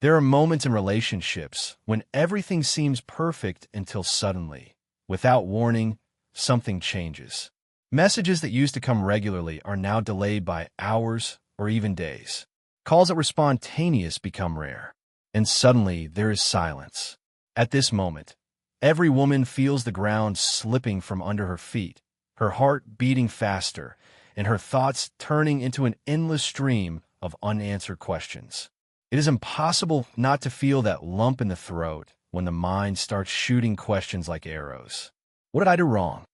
There are moments in relationships when everything seems perfect until suddenly, without warning, something changes. Messages that used to come regularly are now delayed by hours or even days. Calls that were spontaneous become rare, and suddenly there is silence. At this moment, every woman feels the ground slipping from under her feet, her heart beating faster, and her thoughts turning into an endless stream of unanswered questions. It is impossible not to feel that lump in the throat when the mind starts shooting questions like arrows. What did I do wrong?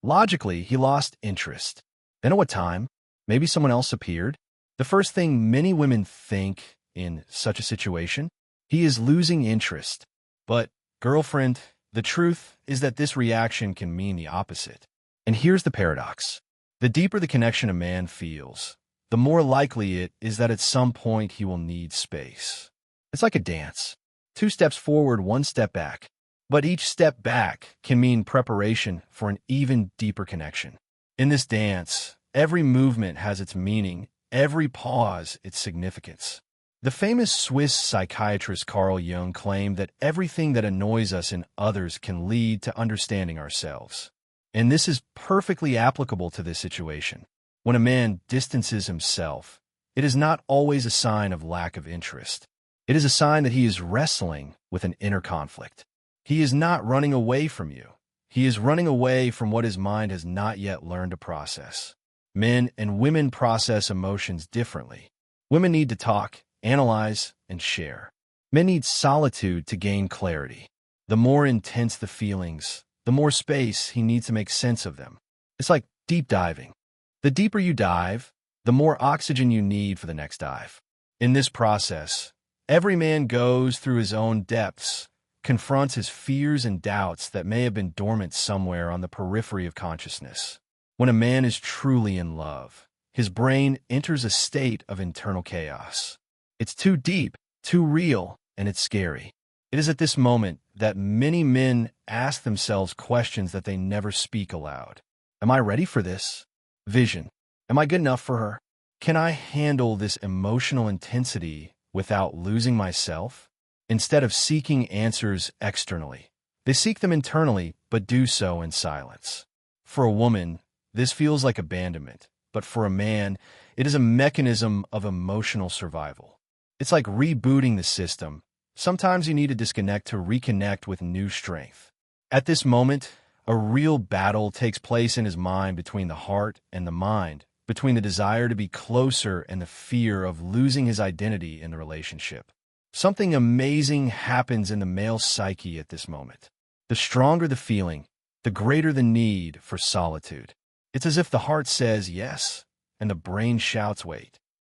Logically, he lost interest. Then at what time? Maybe someone else appeared? The first thing many women think in such a situation, he is losing interest. But, girlfriend, the truth is that this reaction can mean the opposite. And here's the paradox. The deeper the connection a man feels, the more likely it is that at some point he will need space. It's like a dance. 2 steps forward, 1 step back. But each step back can mean preparation for an even deeper connection. In this dance, every movement has its meaning, every pause its significance. The famous Swiss psychiatrist Carl Jung claimed that everything that annoys us in others can lead to understanding ourselves. And this is perfectly applicable to this situation. When a man distances himself, it is not always a sign of lack of interest. It is a sign that he is wrestling with an inner conflict. He is not running away from you. He is running away from what his mind has not yet learned to process. Men and women process emotions differently. Women need to talk, analyze, and share. Men need solitude to gain clarity. The more intense the feelings, the more space he needs to make sense of them. It's like deep diving. The deeper you dive, the more oxygen you need for the next dive. In this process, every man goes through his own depths, confronts his fears and doubts that may have been dormant somewhere on the periphery of consciousness. When a man is truly in love, his brain enters a state of internal chaos. It's too deep, too real, and it's scary. It is at this moment that many men ask themselves questions that they never speak aloud. Am I ready for this? Vision. Am I good enough for her? Can I handle this emotional intensity without losing myself? Instead of seeking answers externally, they seek them internally, but do so in silence. For a woman, this feels like abandonment, but for a man, it is a mechanism of emotional survival. It's like rebooting the system. Sometimes you need to disconnect to reconnect with new strength. At this moment, a real battle takes place in his mind between the heart and the mind, between the desire to be closer and the fear of losing his identity in the relationship. Something amazing happens in the male psyche at this moment. The stronger the feeling, the greater the need for solitude. It's as if the heart says yes, and the brain shouts wait.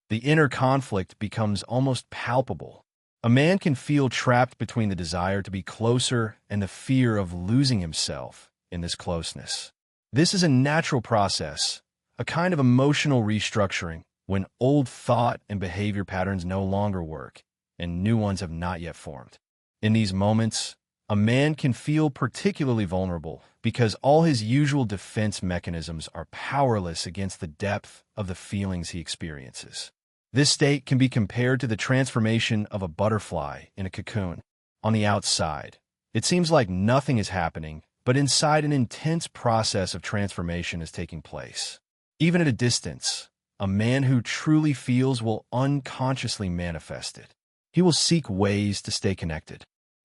The inner conflict becomes almost palpable. A man can feel trapped between the desire to be closer and the fear of losing himself in this closeness. This is a natural process, a kind of emotional restructuring when old thought and behavior patterns no longer work and new ones have not yet formed. In these moments, a man can feel particularly vulnerable because all his usual defense mechanisms are powerless against the depth of the feelings he experiences. This state can be compared to the transformation of a butterfly in a cocoon. On the outside, it seems like nothing is happening, but inside an intense process of transformation is taking place. Even at a distance, a man who truly feels will unconsciously manifest it. He will seek ways to stay connected.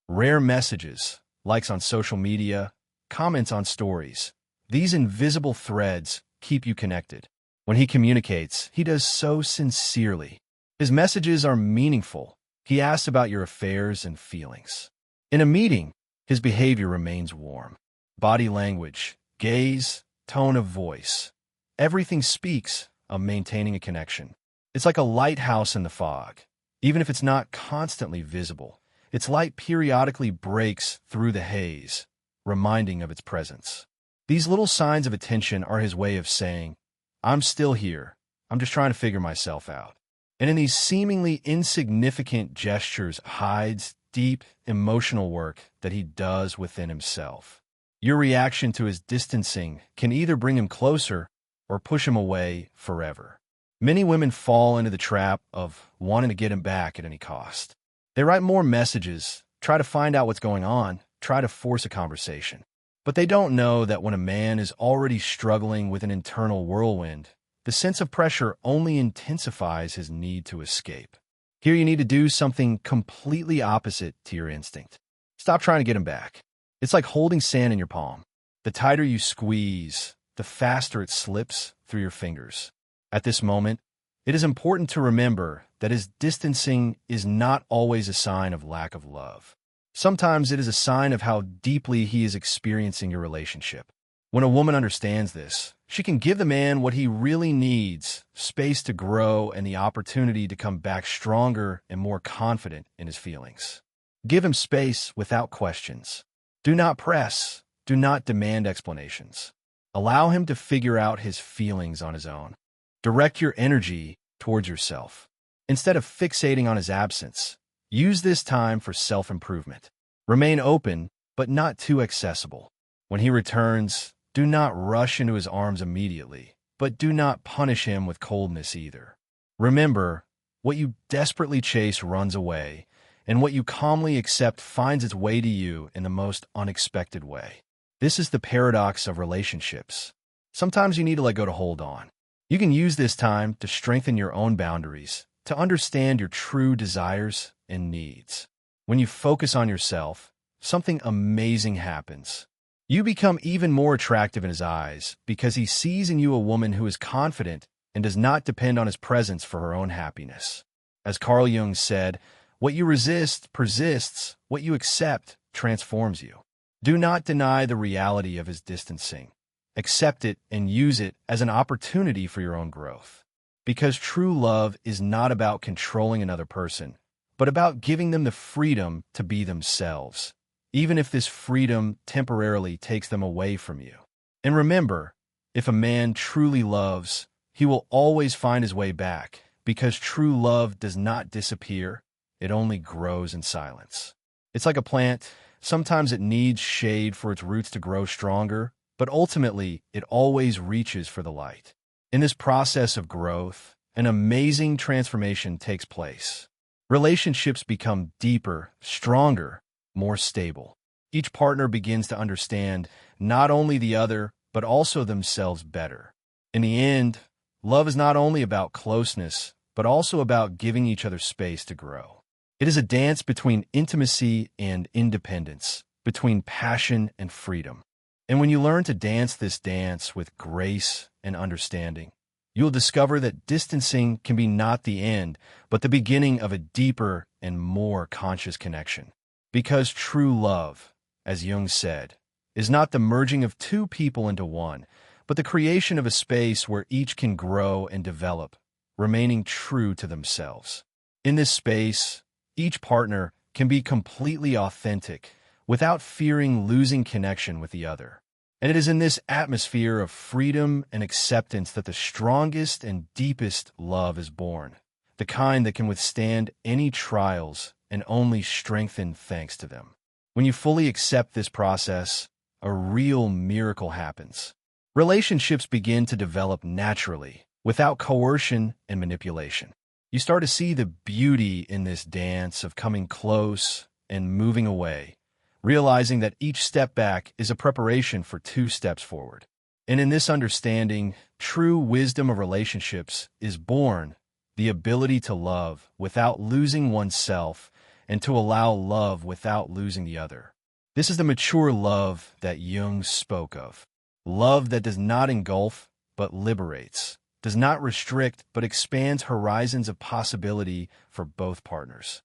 Rare messages, likes on social media, comments on stories. These invisible threads keep you connected. When he communicates, he does so sincerely. His messages are meaningful. He asks about your affairs and feelings. In a meeting, his behavior remains warm. Body language, gaze, tone of voice. Everything speaks of maintaining a connection. It's like a lighthouse in the fog. Even if it's not constantly visible, its light periodically breaks through the haze, reminding of its presence. These little signs of attention are his way of saying, I'm still here. I'm just trying to figure myself out. And in these seemingly insignificant gestures hides deep emotional work that he does within himself. Your reaction to his distancing can either bring him closer or push him away forever. Many women fall into the trap of wanting to get him back at any cost. They write more messages, try to find out what's going on, try to force a conversation. But they don't know that when a man is already struggling with an internal whirlwind, the sense of pressure only intensifies his need to escape. Here you need to do something completely opposite to your instinct. Stop trying to get him back. It's like holding sand in your palm. The tighter you squeeze, the faster it slips through your fingers. At this moment, it is important to remember that his distancing is not always a sign of lack of love. Sometimes it is a sign of how deeply he is experiencing your relationship. When a woman understands this, she can give the man what he really needs, space to grow and the opportunity to come back stronger and more confident in his feelings. Give him space without questions. Do not press. Do not demand explanations. Allow him to figure out his feelings on his own. Direct your energy towards yourself. Instead of fixating on his absence, use this time for self-improvement. Remain open, but not too accessible. When he returns, do not rush into his arms immediately, but do not punish him with coldness either. Remember, what you desperately chase runs away, and what you calmly accept finds its way to you in the most unexpected way. This is the paradox of relationships. Sometimes you need to let go to hold on. You can use this time to strengthen your own boundaries, to understand your true desires and needs. When you focus on yourself, something amazing happens. You become even more attractive in his eyes because he sees in you a woman who is confident and does not depend on his presence for her own happiness. As Carl Jung said, what you resist persists, what you accept transforms you. Do not deny the reality of his distancing. Accept it and use it as an opportunity for your own growth. Because true love is not about controlling another person, but about giving them the freedom to be themselves, even if this freedom temporarily takes them away from you. And remember, if a man truly loves, he will always find his way back, because true love does not disappear, it only grows in silence. It's like a plant. Sometimes it needs shade for its roots to grow stronger, but ultimately it always reaches for the light. In this process of growth, an amazing transformation takes place. Relationships become deeper, stronger, more stable. Each partner begins to understand not only the other, but also themselves better. In the end, love is not only about closeness, but also about giving each other space to grow. It is a dance between intimacy and independence, between passion and freedom. And when you learn to dance this dance with grace and understanding, you'll discover that distancing can be not the end, but the beginning of a deeper and more conscious connection. Because true love, as Jung said, is not the merging of two people into one, but the creation of a space where each can grow and develop, remaining true to themselves. In this space, each partner can be completely authentic without fearing losing connection with the other. And it is in this atmosphere of freedom and acceptance that the strongest and deepest love is born, the kind that can withstand any trials and only strengthen thanks to them. When you fully accept this process, a real miracle happens. Relationships begin to develop naturally, without coercion and manipulation. You start to see the beauty in this dance of coming close and moving away, realizing that each step back is a preparation for 2 steps forward. And in this understanding, true wisdom of relationships is born, the ability to love without losing oneself and to allow love without losing the other. This is the mature love that Jung spoke of. Love that does not engulf, but liberates, does not restrict, but expands horizons of possibility for both partners.